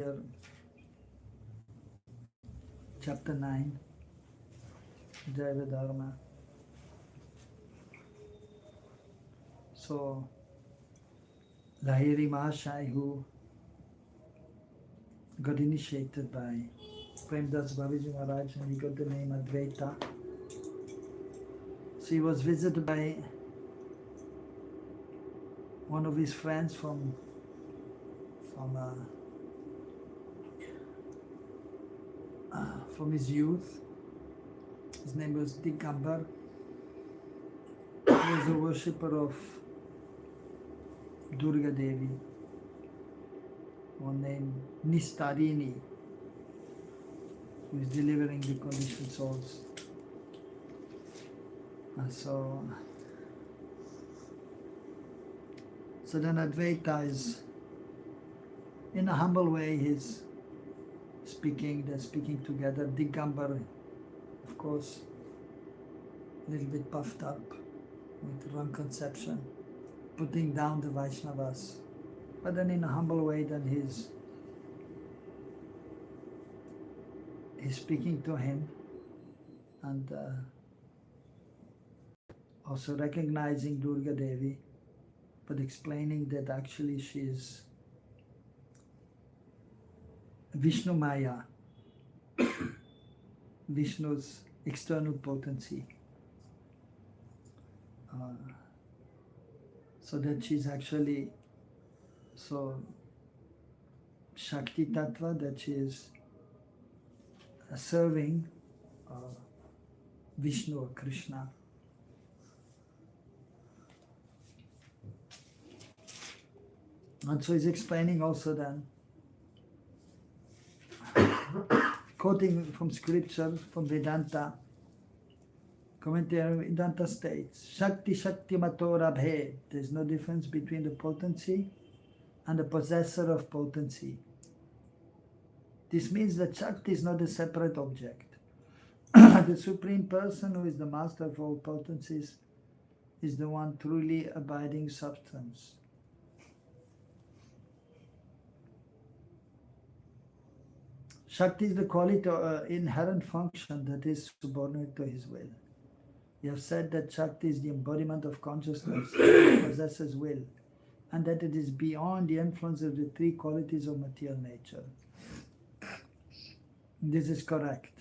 here, chapter 9, Jaiva Dharma. So, Lahiri Mahashai, who got initiated by Premdas Babaji Maharaj, and he got the name Advaita. So he was visited by one of his friends from his youth. His name was Digambar. He was a worshipper of Durga Devi, one named Nistarini, who is delivering the conditioned souls. So then Advaita is, in a humble way, he's speaking, they're speaking together. Digambar, of course, a little bit puffed up with wrong conception, putting down the Vaishnavas. But then in a humble way, then he's speaking to him, and also recognizing Durga Devi, but explaining that actually she's Vishnu Maya, Vishnu's external potency. So that she's actually Shakti Tattva, that she is serving Vishnu or Krishna. And so he's explaining also then, quoting from scripture, from Vedanta, commentary Vedanta states, Shakti Shakti Matora Bhed. There's no difference between the potency and the possessor of potency. This means that Shakti is not a separate object. The Supreme Person, who is the master of all potencies, is the one truly abiding substance. Shakti is the quality or inherent function that is subordinate to his will. We have said that Shakti is the embodiment of consciousness, that possesses will, and that it is beyond the influence of the three qualities of material nature. This is correct,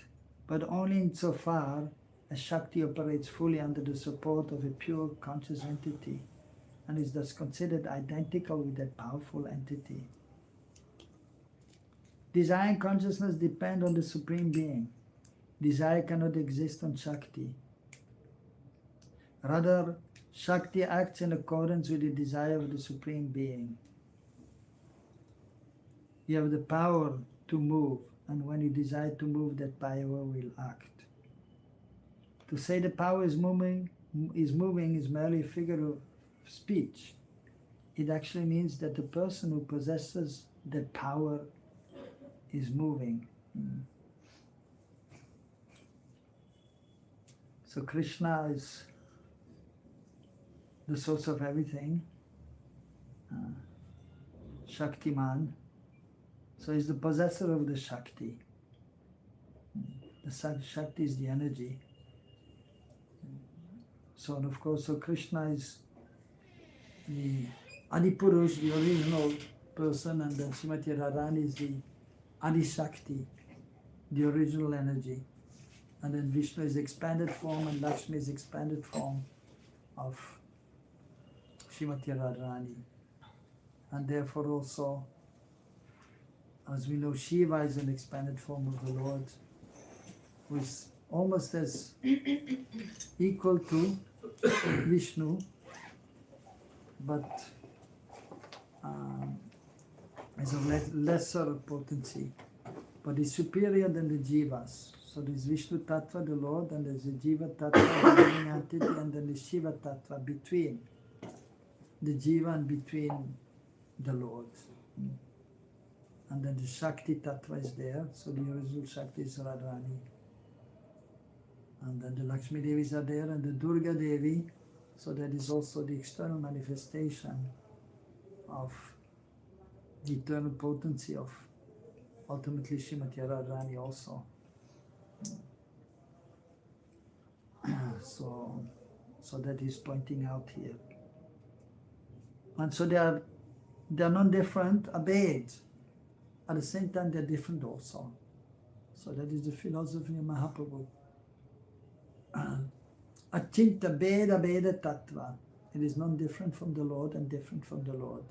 but only insofar as Shakti operates fully under the support of a pure conscious entity and is thus considered identical with that powerful entity. Desire and consciousness depend on the Supreme Being. Desire cannot exist on Shakti. Rather, Shakti acts in accordance with the desire of the Supreme Being. You have the power to move, and when you desire to move, that power will act. To say the power is moving is merely a figure of speech. It actually means that the person who possesses that power is moving. So Krishna is the source of everything, Shaktiman. So he's the possessor of the Shakti. The Shakti is the energy. So, and of course, so Krishna is the Adipurush, the original person, and then Srimati Radharani is the Adi Shakti, the original energy. And then Vishnu is expanded form, and Lakshmi is expanded form of Srimati Radharani. And therefore also, as we know, Shiva is an expanded form of the Lord, who is almost as equal to Vishnu, but is of lesser potency, but is superior than the Jivas. So there's Vishnu Tattva, the Lord, and there's the Jiva Tattva, the living entity, and then the Shiva Tattva between the Jiva and between the Lord. And then the Shakti Tattva is there, so the original Shakti is Radharani. And then the Lakshmi Devis are there, and the Durga Devi, so that is also the external manifestation of the eternal potency of ultimately Srimati Radharani also. So that is pointing out here. And so they are not different, obeyed. At the same time, they're different also. So that is the philosophy of Mahaprabhu. Achinta Beda Beda Tattva. It is not different from the Lord and different from the Lord.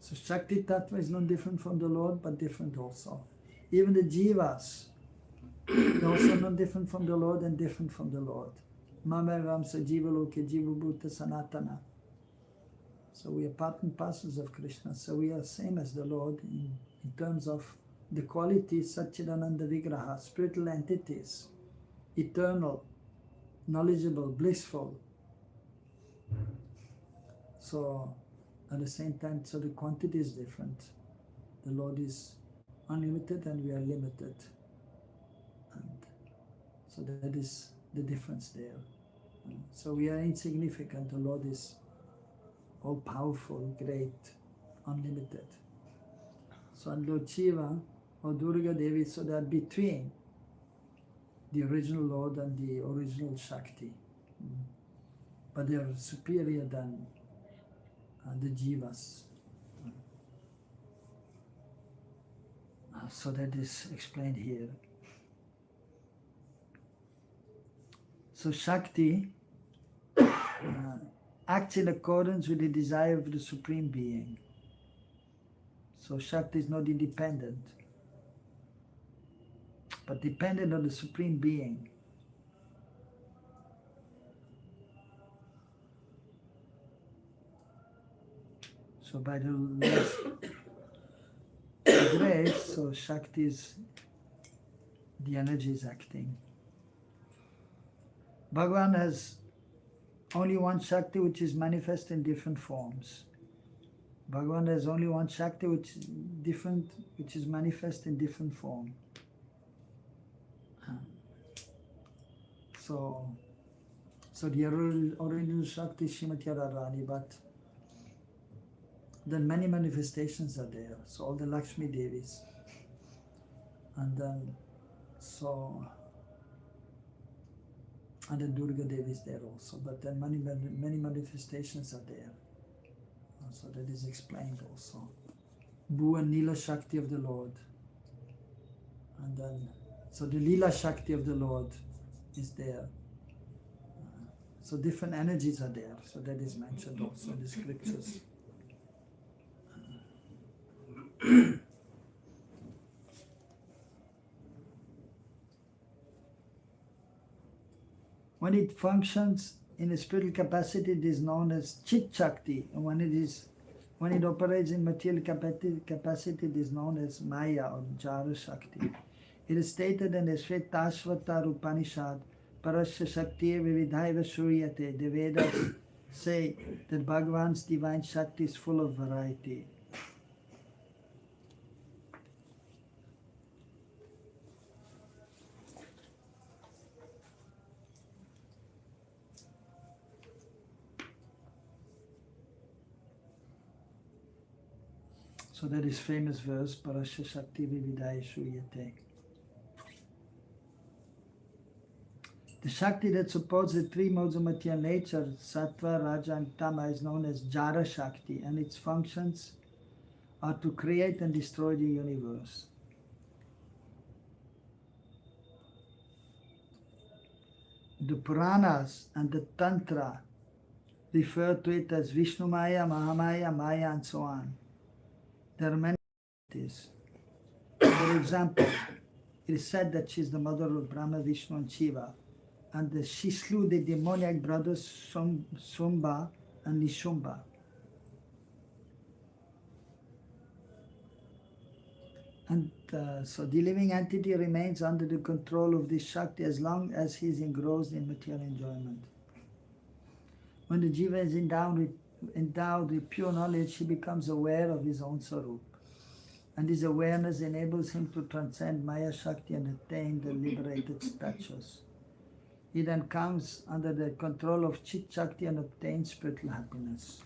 So Shakti Tattva is not different from the Lord, but different also. Even the Jivas, they're also not different from the Lord and different from the Lord. Mama Vamsa Jiva Loke Jiva Bhuta Sanatana. So we are part and parcels of Krishna. So we are same as the Lord in terms of the qualities, Satchidananda Vigraha, spiritual entities, eternal, knowledgeable, blissful. So at the same time, so the quantity is different. The Lord is unlimited and we are limited. And so that is the difference there. So we are insignificant. The Lord is all powerful, great, unlimited. So and Lord Shiva or Durga Devi, so they are between the original Lord and the original Shakti. But they are superior than the Jivas. So that is explained here. So Shakti acts in accordance with the desire of the Supreme Being. So Shakti is not independent, but dependent on the Supreme Being. So by the Lord's grace, so Shakti is, the energy is acting. Bhagavan has only one Shakti which is manifest in different forms. Bhagavan has only one Shakti which is different, which is manifest in different form. So the original Shakti is Srimati Radharani, but then many manifestations are there. So all the Lakshmi Devis, and then and the Durga Devi is there also. But then many manifestations are there. So that is explained also. Bhu and Nila Shakti of the Lord, and then so the Lila Shakti of the Lord is there. So different energies are there. So that is mentioned also in the scriptures. When it functions in a spiritual capacity, it is known as Chit Shakti, and when it operates in material capacity, it is known as Maya or Jara Shakti. It is stated in the Shvetashvatar Upanishad, Parasya Shakti Vividhaiva Shruyate. The Vedas say that Bhagavan's divine Shakti is full of variety. So that is famous verse, Parasya Shakti Vividhaya Shruyate. The Shakti that supports the three modes of material nature, Sattva, Raja and Tama, is known as Jara Shakti, and its functions are to create and destroy the universe. The Puranas and the Tantra refer to it as Vishnu Maya, Mahamaya, Maya and so on. There are many varieties. For example, it is said that she is the mother of Brahma, Vishnu and Shiva, and that she slew the demoniac brothers Sumba and Nishumba. And so the living entity remains under the control of this Shakti as long as he is engrossed in material enjoyment. When the Jiva is endowed with pure knowledge, he becomes aware of his own Sarup. And this awareness enables him to transcend Maya Shakti and attain the liberated status. He then comes under the control of Chit Shakti and obtains spiritual happiness.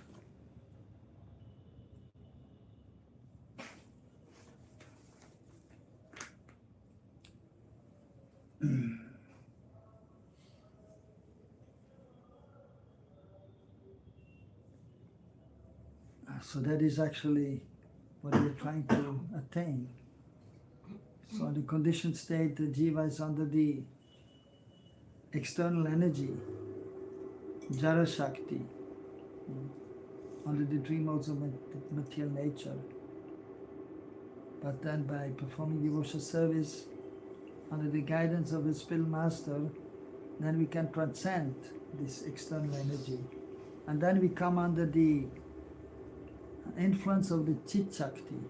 So that is actually what we are trying to attain. So in the conditioned state, the jiva is under the external energy, jara shakti, under the three modes of material nature. But then by performing devotional service under the guidance of the spiritual master, then we can transcend this external energy. And then we come under the influence of the chit shakti.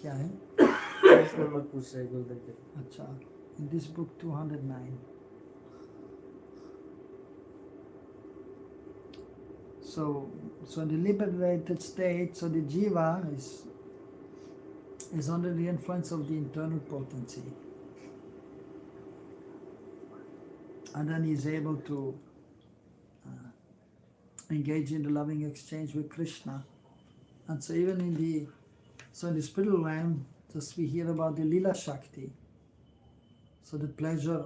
क्या है? अच्छा, in this book 209. So in the liberated state, so the jiva is under the influence of the internal potency. And then he is able to engage in the loving exchange with Krishna. And so even in the spiritual realm, just we hear about the Lila Shakti. So the pleasure,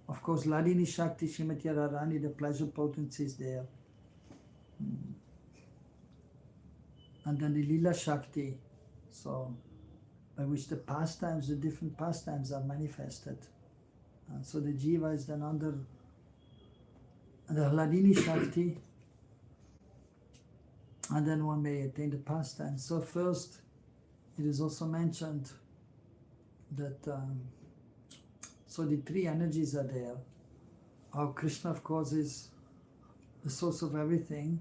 of course, Ladini Shakti, Srimati Radharani, the pleasure potency is there. And then the Lila Shakti, so by which the different pastimes are manifested. So the jiva is then under the Hladini Shakti, and then one may attain the pastime. So first, it is also mentioned that so the three energies are there. Our Krishna, of course, is the source of everything,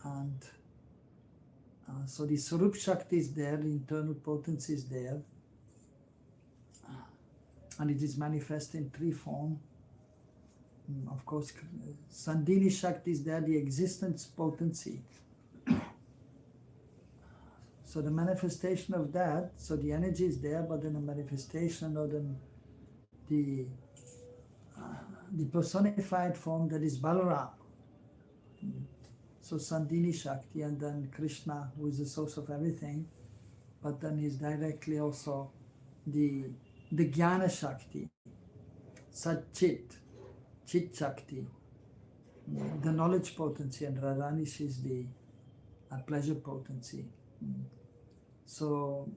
and so the Sarup Shakti is there, the internal potency is there, and it is manifest in three forms. Of course, Sandhini Shakti is there, the existence potency. So the manifestation of that, so the energy is there, but then the manifestation or the personified form, that is Balaram. So Sandhini Shakti, and then Krishna, who is the source of everything, but then he's directly also the Jnana Shakti, Sat-Chit, Chit Shakti, the knowledge potency, and Radharani is the pleasure potency. So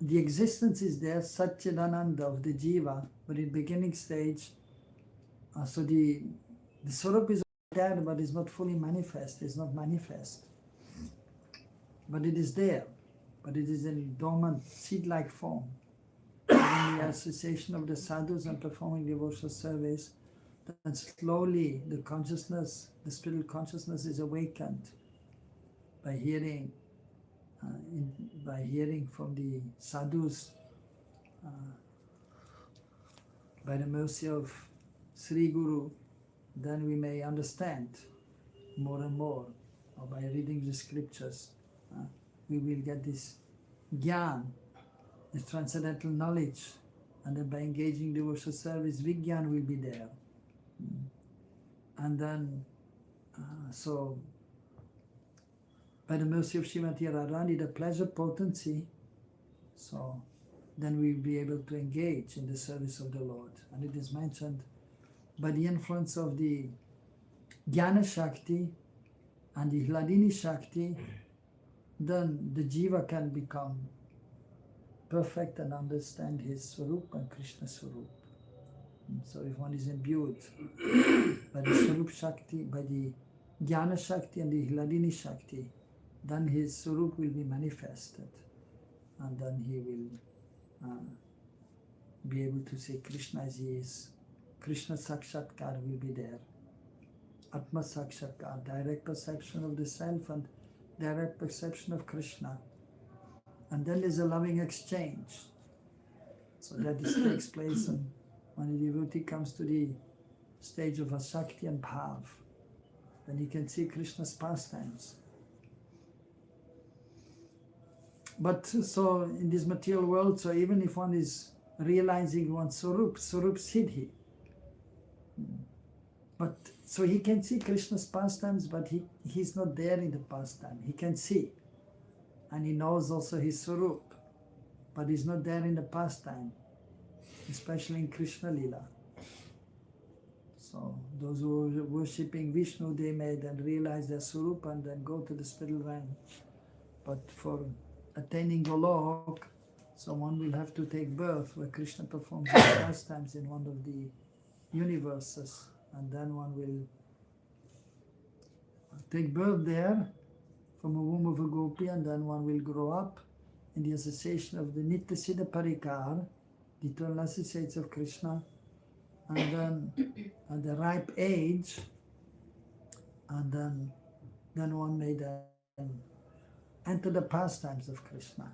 the existence is there, Satchidananda of the jiva, but in beginning stage, so the Swarup is there, but is not fully manifest, is not manifest. But it is there, but it is in dormant, seed-like form. In the association of the sadhus and performing devotional service, then slowly the consciousness, the spiritual consciousness is awakened by hearing from the sadhus, by the mercy of Sri Guru, then we may understand more and more, or by reading the scriptures, we will get this Gyan, this transcendental knowledge, and then by engaging devotional service, Vigyan will be there. And then, so by the mercy of Srimati Radharani, the pleasure potency, so then we will be able to engage in the service of the Lord. And it is mentioned, by the influence of the Jnana Shakti and the Hladini Shakti, then the jiva can become perfect and understand his Swarup and Krishna Swarup. So if one is imbued by the Swarup Shakti, by the Jnana Shakti and the Hladini Shakti, then his Swarup will be manifested, and then he will be able to say Krishna as he is. Krishna Sakshatkar will be there. Atma Sakshatkar, direct perception of the self and direct perception of Krishna. And then there's a loving exchange. So that this takes place when the devotee comes to the stage of Asakti and Bhav. Then he can see Krishna's pastimes. But so in this material world, so even if one is realizing one's Swarup Siddhi, but so he can see Krishna's pastimes, but he's not there in the pastime. He can see, and he knows also his Swarup, but he's not there in the pastime, especially in Krishna Lila. So those who are worshipping Vishnu, they may then realize their Swarupa and then go to the spiritual realm. But for attaining Golok, so one will have to take birth where Krishna performs his pastimes in one of the universes, and then one will take birth there from a womb of a gopi, and then one will grow up in the association of the Nitya Siddha Parikar, the eternal associates of Krishna, and then at the ripe age, and then one may then enter the pastimes of Krishna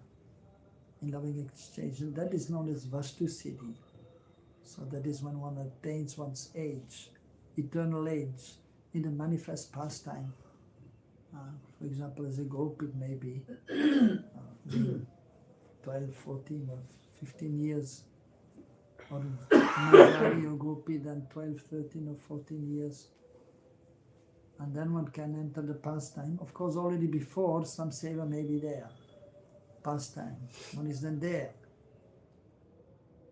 in loving exchange, and that is known as Vastu Siddhi. So that is when one attains one's age, eternal age, in the manifest pastime. For example, as a gopi, it may be 12, 14 or 15 years, or Madhari or gopi, then 12, 13 or 14 years. And then one can enter the pastime. Of course, already before, some seva may be there. Pastime. One is then there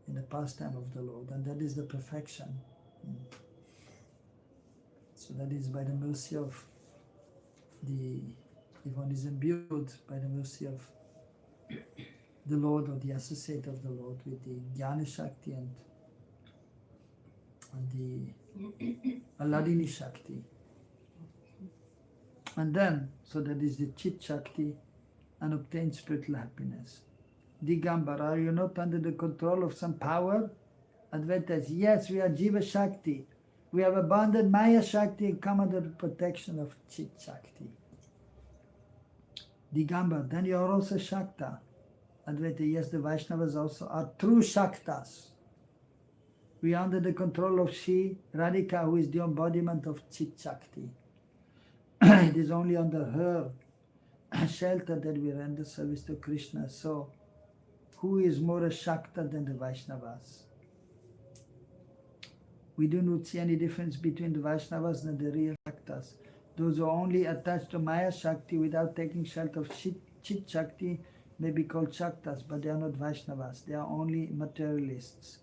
in the pastime of the Lord, and that is the perfection. So that is by the mercy of if one is imbued by the mercy of the Lord or the associate of the Lord with the Jnana Shakti and the Aladini Shakti. And then, so that is the Chit Shakti, and obtain spiritual happiness. Digambara, are you not under the control of some power? Advaita says, yes, we are Jiva Shakti. We have abandoned Maya Shakti and come under the protection of Chit Shakti. Digambara, then you are also Shakta. Advaita, yes, the Vaishnavas also are true Shaktas. We are under the control of Shri Radhika, who is the embodiment of Chit Shakti. It is only under her shelter that we render service to Krishna. So, who is more a Shakta than the Vaishnavas? We do not see any difference between the Vaishnavas and the real Shaktas. Those who are only attached to Maya Shakti without taking shelter of Chit Shakti may be called Shaktas, but they are not Vaishnavas. They are only materialists.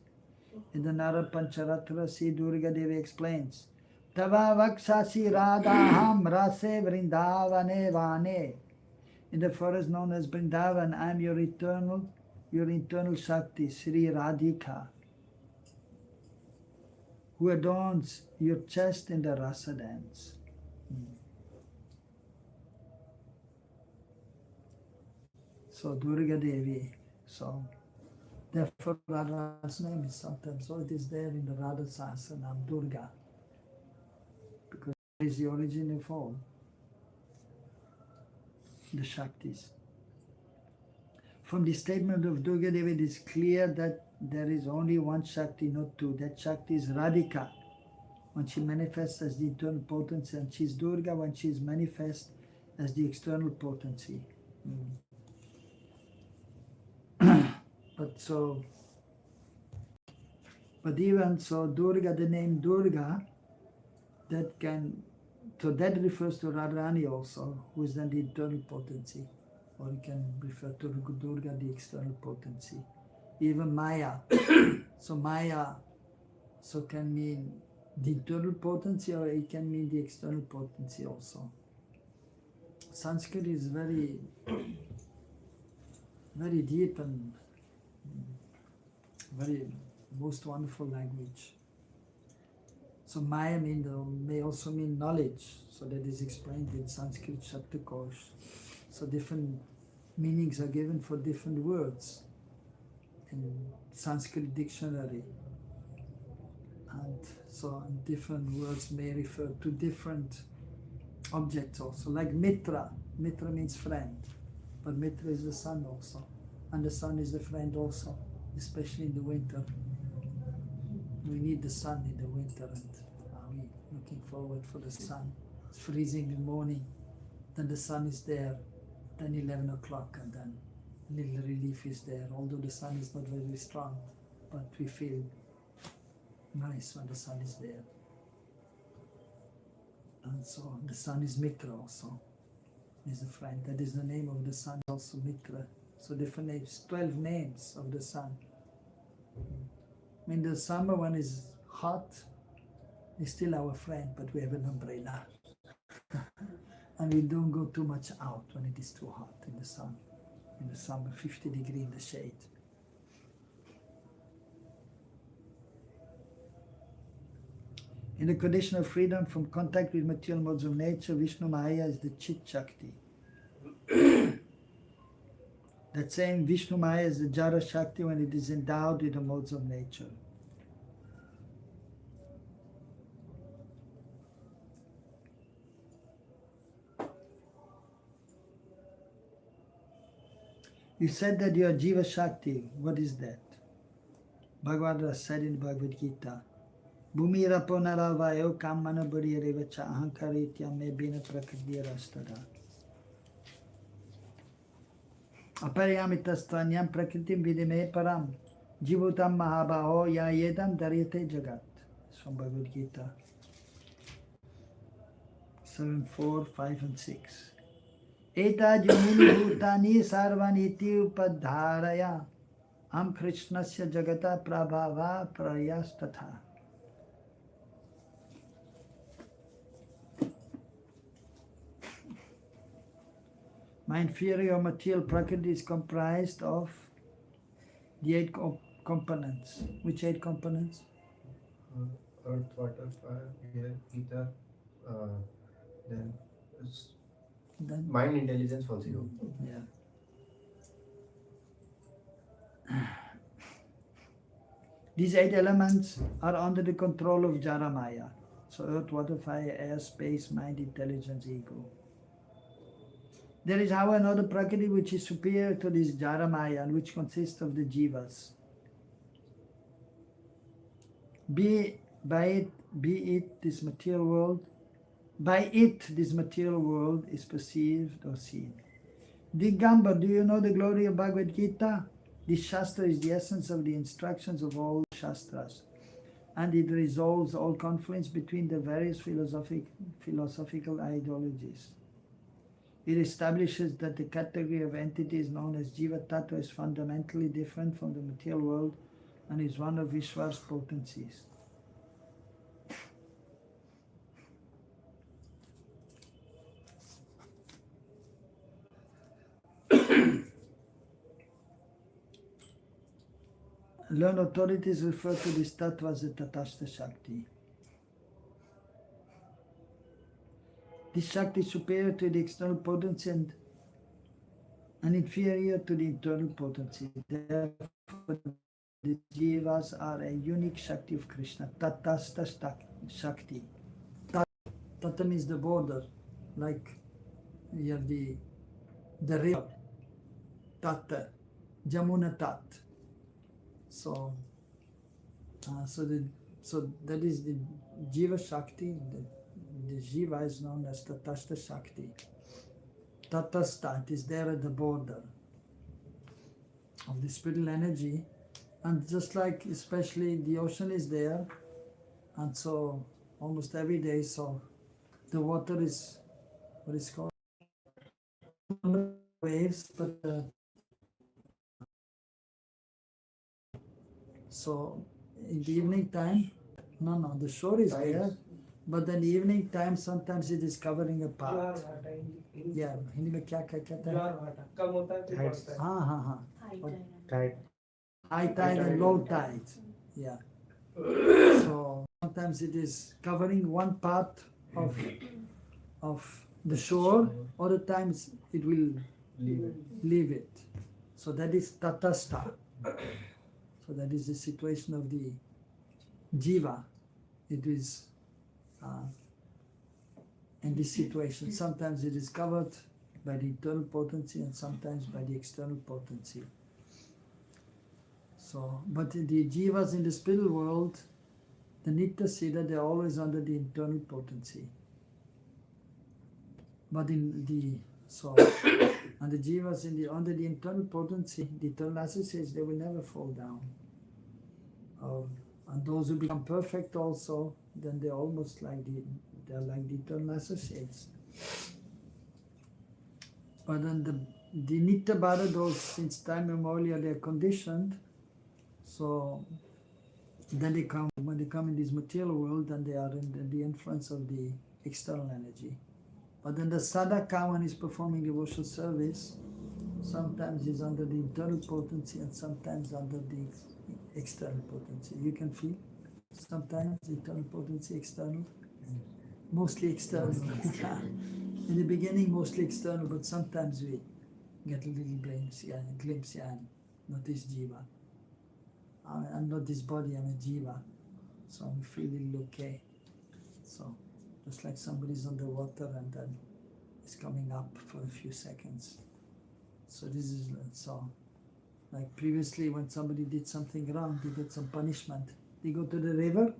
In the Narad Pancharatra, Sri Durga Devi explains, Tava Vakshasi Radhaham Rase Vrindavane Vane. In the forest known as Vrindavan, I am your internal Shakti, Sri Radhika, who adorns your chest in the rasa dance. So Durga Devi, so therefore Radha's name is sometimes, so it is there in the Radha Sahasranam, Durga, because it is the origin of all the Shaktis. From the statement of Durga Devi, it is clear that there is only one Shakti, not two. That Shakti is Radhika, when she manifests as the internal potency, and she is Durga when she is manifest as the external potency. But even so, Durga, the name Durga, that refers to Radharani also, who is then the internal potency, or you can refer to Durga, the external potency. Even Maya, so Maya, so can mean the internal potency, or it can mean the external potency also. Sanskrit is very, very deep and very most wonderful language. So Maya may also mean knowledge, so that is explained in Sanskrit Shaptakosh. So different meanings are given for different words in Sanskrit dictionary. And so different words may refer to different objects also, like Mitra. Mitra means friend, but Mitra is the sun also, and the sun is the friend also, especially in the winter. We need the sun in the winter, and we're looking forward for the sun. It's freezing in the morning, then the sun is there, then 11 o'clock, and then a little relief is there, although the sun is not very strong, but we feel nice when the sun is there. And so the sun is Mitra also, is a friend. That is the name of the sun, also Mitra. So different names, 12 names of the sun. In the summer when it's hot, He's still our friend, but we have an umbrella. And we don't go too much out when it is too hot in the sun. In the summer, 50 degrees in the shade. In the condition of freedom from contact with material modes of nature, Vishnu Maya is the Chit Shakti. That same Vishnu Maya is the Jara Shakti when it is endowed with the modes of nature. You said that you are Jiva Shakti. What is that? Bhagavad said in Bhagavad Gita, Bhumira Punaravayo Kamana Buriyarevacha Ahankaritya Me Bina Prakriti-rastada. Aparyamitastvanyam Prakritim Vidime Param Jivutam Mahabaho Ya Yedam Daryate Jagat. It's from Bhagavad Gita 7, 4, 5 and 6. Eta Jumini Bhutani Sarvaniti Upadharaya Am Krishnasya Jagata Prabhava Prayastatha. My inferior material prakriti is comprised of the 8 components. Which 8 components? Earth, water, fire, air, ether, then mind, intelligence for 0. Yeah. These 8 elements are under the control of Jara Maya. So earth, water, fire, air, space, mind, intelligence, ego. There is, however, another prakriti which is superior to this Jara Maya and which consists of the jivas. Be it this material world, by it this material world is perceived or seen. Digambar, do you know the glory of Bhagavad Gita? This Shastra is the essence of the instructions of all Shastras, and it resolves all conflicts between the various philosophical ideologies. It establishes that the category of entities known as Jiva Tattva is fundamentally different from the material world and is one of Vishwa's potencies. Learned authorities refer to this Tattva as the Tatastha Shakti. This Shakti is superior to the external potency and inferior to the internal potency. Therefore, the Jivas are a unique Shakti of Krishna, Tatastha Shakti. Tata means the border, like you have the river, Tata, Jamuna Tat. So that is the Jiva Shakti. The Jiva is known as Tatastha Shakti. Tatastha is there at the border of the spiritual energy, and just like especially the ocean is there, and so almost every day, so the water is what is called waves, but so in the evening time, the shore is there, but then the evening time sometimes it is covering a path. Yeah, Hindi में क्या कहते हैं? हाँ. High tide and low tide. Yeah. So sometimes it is covering one part of the shore, other times it will leave it. So that is Tatastha. So that is the situation of the Jiva. It is in this situation. Sometimes it is covered by the internal potency and sometimes by the external potency. So, but the Jivas in the spiritual world, the Nitya Siddha, they are always under the internal potency. But in the and the Jivas under the internal potency, the eternal associates, they will never fall down. And those who become perfect also, then they're almost like they're like the eternal associates. But then the Nitya Bhara, those since time immemorial, they're conditioned. So Then they come, when they come in this material world, then they are in the influence of the external energy. But then the sadhaka, when he's performing devotional service, sometimes he's under the internal potency and sometimes under the external potency. You can feel sometimes internal potency, external, mostly external. In the beginning, mostly external, but sometimes we get a little glimpse, not this jiva. I'm not this body, I'm a jiva. So I'm feeling okay. So just like somebody's underwater and then it's coming up for a few seconds. So this is so like previously when somebody did something wrong, they get some punishment. They go to the river,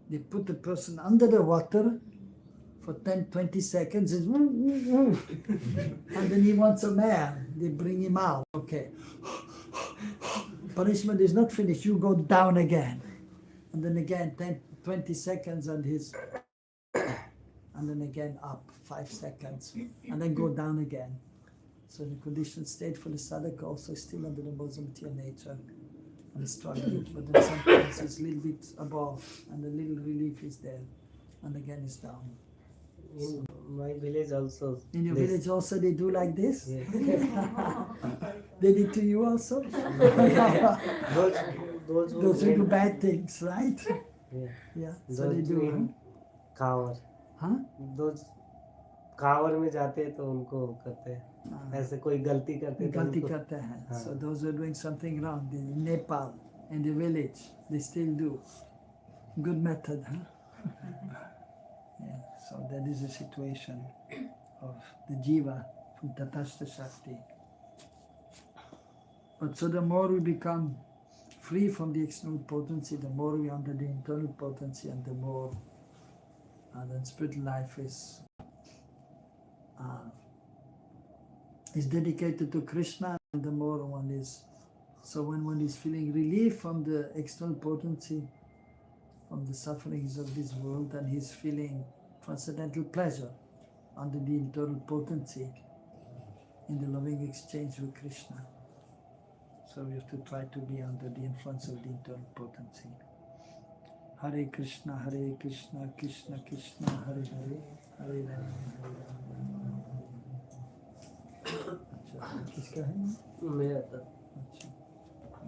they put the person under the water for 10-20 seconds and then he wants some air. They bring him out. Okay. Punishment is not finished, you go down again. And then again 10-20 seconds and then again up 5 seconds and then go down again. So the conditioned state for the sadhaka also is still under the material nature and is struggling, but then sometimes it's a little bit above and a little relief is there and again it's down. In my village also. In your village also they do like this? Yeah. They did to you also? those who do bad things, right? Yeah. Yeah, so they do. In Kanwar, Huh? those Kanwar में जाते हैं तो उनको करते हैं, ऐसे कोई गलती करते हैं तो गलती उनको, करते हैं. So those who are doing something wrong in Nepal, in the village, they still do. Good method, huh? Yeah, so that is the situation of the jiva from Tatastha Shakti. But so the more we become free from the external potency, the more we are under the internal potency and the more then spiritual life is dedicated to Krishna, and the more one is. So when one is feeling relief from the external potency, from the sufferings of this world, and he's feeling transcendental pleasure under the internal potency in the loving exchange with Krishna. So we have to try to be under the influence of the internal potency. Hare Krishna, Krishna Krishna, Hare Hare, Hare Rama, Hare Rama. अच्छा किसका है? मेरा था। अच्छा